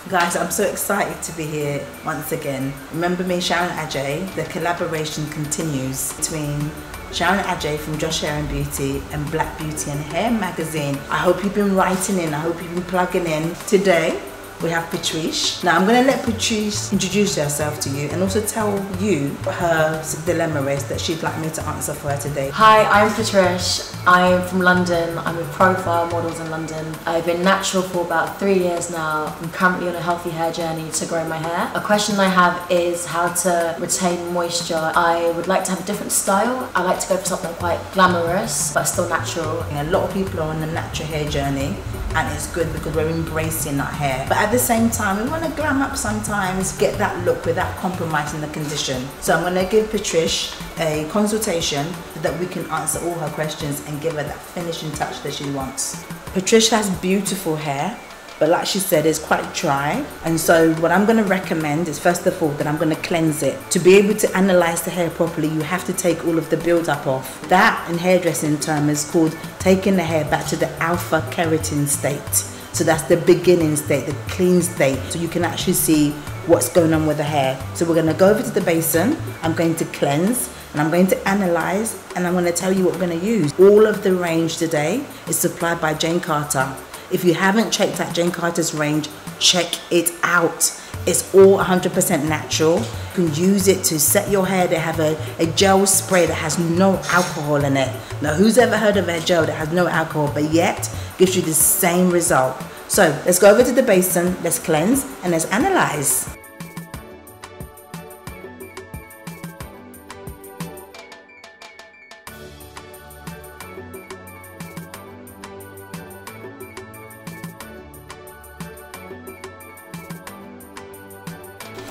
Guys, I'm so excited to be here once again. Remember me, Sharon Adjei. The collaboration continues between Sharon Adjei from Sharon Beauty and Black Beauty and Hair magazine. I hope you've been writing in, I hope you've been plugging in. Today we have Patrish. Now I'm going to let Patrish introduce herself to you and also tell you what her dilemma is that she'd like me to answer for her today. Hi, I'm Patrish. I'm from London. I'm with Profile Models in London. I've been natural for about 3 years now. I'm currently on a healthy hair journey to grow my hair. A question I have is how to retain moisture. I would like to have a different style. I like to go for something quite glamorous but still natural. A lot of people are on the natural hair journey, and it's good because we're embracing our hair. But at the same time, we want to glam up sometimes, get that look without compromising the condition. So I'm going to give Patrish a consultation so that we can answer all her questions and give her that finishing touch that she wants. Patrish has beautiful hair, but like she said, it's quite dry. And so what I'm going to recommend is, first of all, that I'm going to cleanse it. To be able to analyze the hair properly, you have to take all of the build-up off. That, in hairdressing term, is called taking the hair back to the alpha keratin state. So that's the beginning state, the clean state. So you can actually see what's going on with the hair. So we're going to go over to the basin. I'm going to cleanse and I'm going to analyze, and I'm going to tell you what we're going to use. All of the range today is supplied by Jane Carter. If you haven't checked out Jane Carter's range, check it out. It's all 100% natural. You can use it to set your hair. They have a gel spray that has no alcohol in it. Now, who's ever heard of a gel that has no alcohol but yet gives you the same result? So let's go over to the basin, let's cleanse, and let's analyze.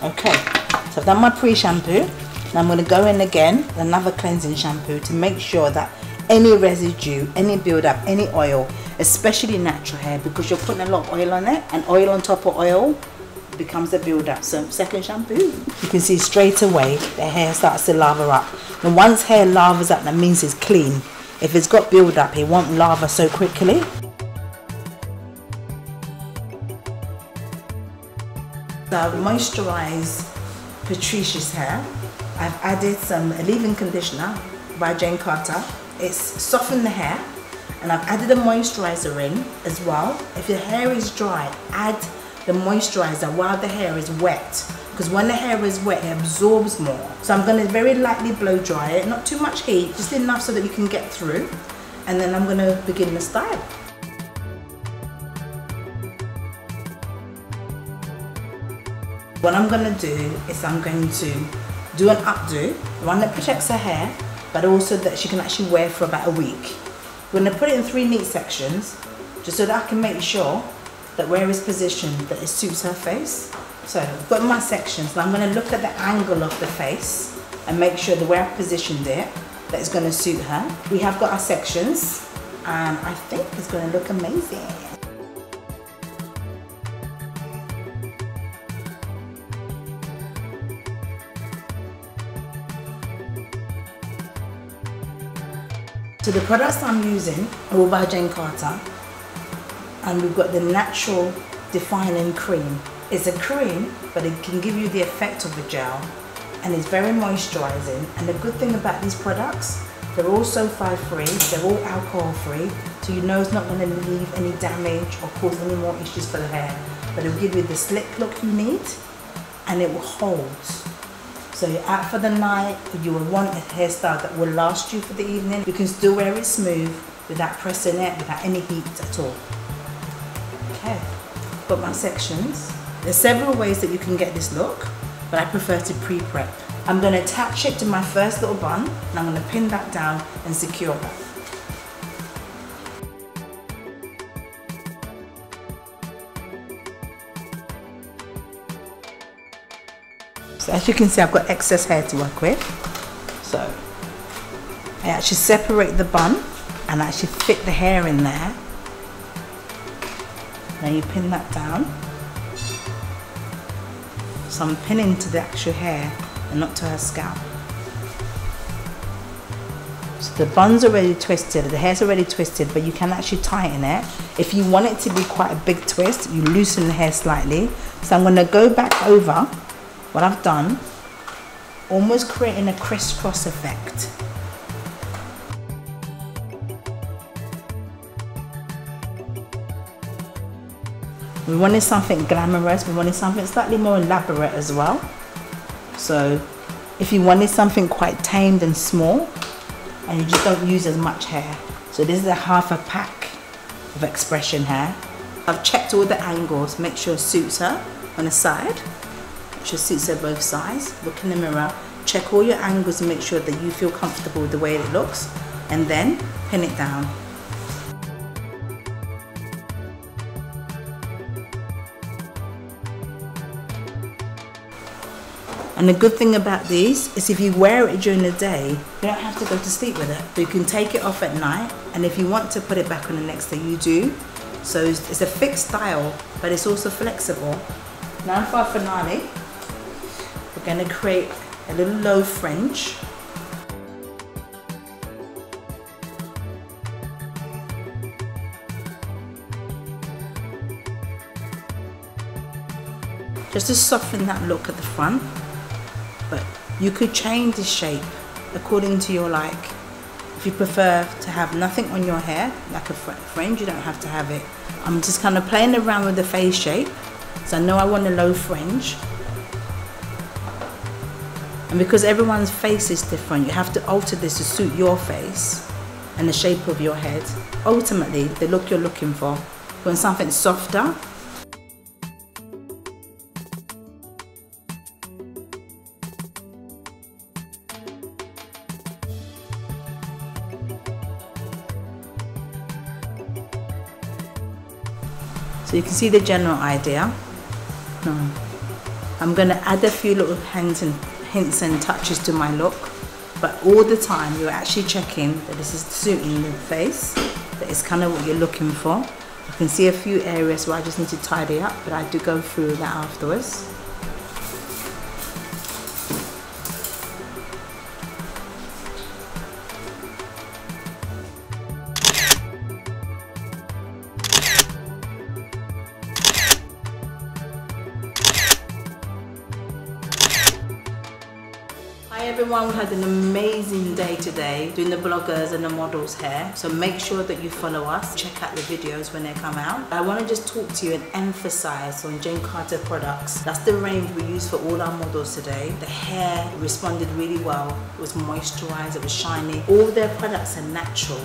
Okay, so I've done my pre-shampoo. Now I'm going to go in again with another cleansing shampoo to make sure that any residue, any build-up, any oil, especially natural hair, because you're putting a lot of oil on it, and oil on top of oil becomes a build-up. So second shampoo, you can see straight away the hair starts to lava up. And once hair lavas up, that means it's clean. If it's got build-up, it won't lava so quickly. So I've moisturised Patrish's hair. I've added some leave-in conditioner by Jane Carter. It's softened the hair, and I've added a moisturiser in as well. If your hair is dry, add the moisturiser while the hair is wet, because when the hair is wet, it absorbs more. So I'm going to very lightly blow dry it, not too much heat, just enough so that you can get through, and then I'm going to begin the style. What I'm going to do is I'm going to do an updo, one that protects her hair, but also that she can actually wear for about a week. We're going to put it in 3 neat sections, just so that I can make sure that where it's positioned, that it suits her face. So I've got my sections, and I'm going to look at the angle of the face and make sure the way I've positioned it, that it's going to suit her. We have got our sections, and I think it's going to look amazing. So the products I'm using are all by Jane Carter, and we've got the natural defining cream. It's a cream, but it can give you the effect of a gel, and it's very moisturizing. And the good thing about these products, they're all sulfide free, they're all alcohol free, so you know it's not going to leave any damage or cause any more issues for the hair, but it will give you the slick look you need, and it will hold. So you're out for the night, you will want a hairstyle that will last you for the evening. You can still wear it smooth without pressing it, without any heat at all. Okay, got my sections. There's several ways that you can get this look, but I prefer to pre-prep. I'm going to attach it to my first little bun, and I'm going to pin that down and secure that. So as you can see, I've got excess hair to work with. So I actually separate the bun and actually fit the hair in there. Now you pin that down. So I'm pinning to the actual hair and not to her scalp. So the bun's already twisted, the hair's already twisted, but you can actually tighten it. If you want it to be quite a big twist, you loosen the hair slightly. So I'm going to go back over what I've done, almost creating a crisscross effect. We wanted something glamorous, we wanted something slightly more elaborate as well. So if you wanted something quite tamed and small, and you just don't use as much hair. So this is a half a pack of expression hair. I've checked all the angles, make sure it suits her on the side, make sure it suits her both sides. Look in the mirror, check all your angles and make sure that you feel comfortable with the way it looks, and then pin it down. And the good thing about these is if you wear it during the day, you don't have to go to sleep with it. You can take it off at night, and if you want to put it back on the next day, you do. So it's a fixed style, but it's also flexible. Now for our finale, we're going to create a little low fringe. Just to soften that look at the front. But you could change the shape according to your like. If you prefer to have nothing on your hair, like a fringe, you don't have to have it. I'm just kind of playing around with the face shape. So I know I want a low fringe. And because everyone's face is different, you have to alter this to suit your face and the shape of your head. Ultimately, the look you're looking for. You want something softer. So you can see the general idea. I'm going to add a few little hints and touches to my look, but all the time you're actually checking that this is suiting the face, that it's kind of what you're looking for. I can see a few areas where I just need to tidy up, but I do go through that afterwards. Hi everyone, we had an amazing day today doing the bloggers and the models hair. So make sure that you follow us, check out the videos when they come out. I want to just talk to you and emphasize on Jane Carter products. That's the range we use for all our models today. The hair responded really well. It was moisturized, it was shiny. All their products are natural.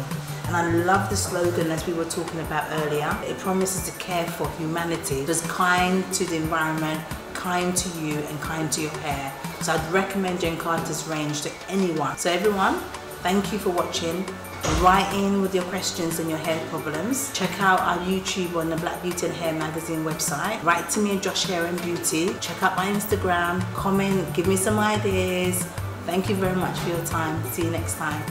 And I love the slogan as we were talking about earlier. It promises to care for humanity. Just kind to the environment, kind to you and kind to your hair. So I'd recommend Jane Carter's range to anyone. So everyone, thank you for watching. Write in with your questions and your hair problems. Check out our YouTube on the Black Beauty and Hair Magazine website. Write to me at Josh Hair and Beauty. Check out my Instagram, comment, give me some ideas. Thank you very much for your time. See you next time.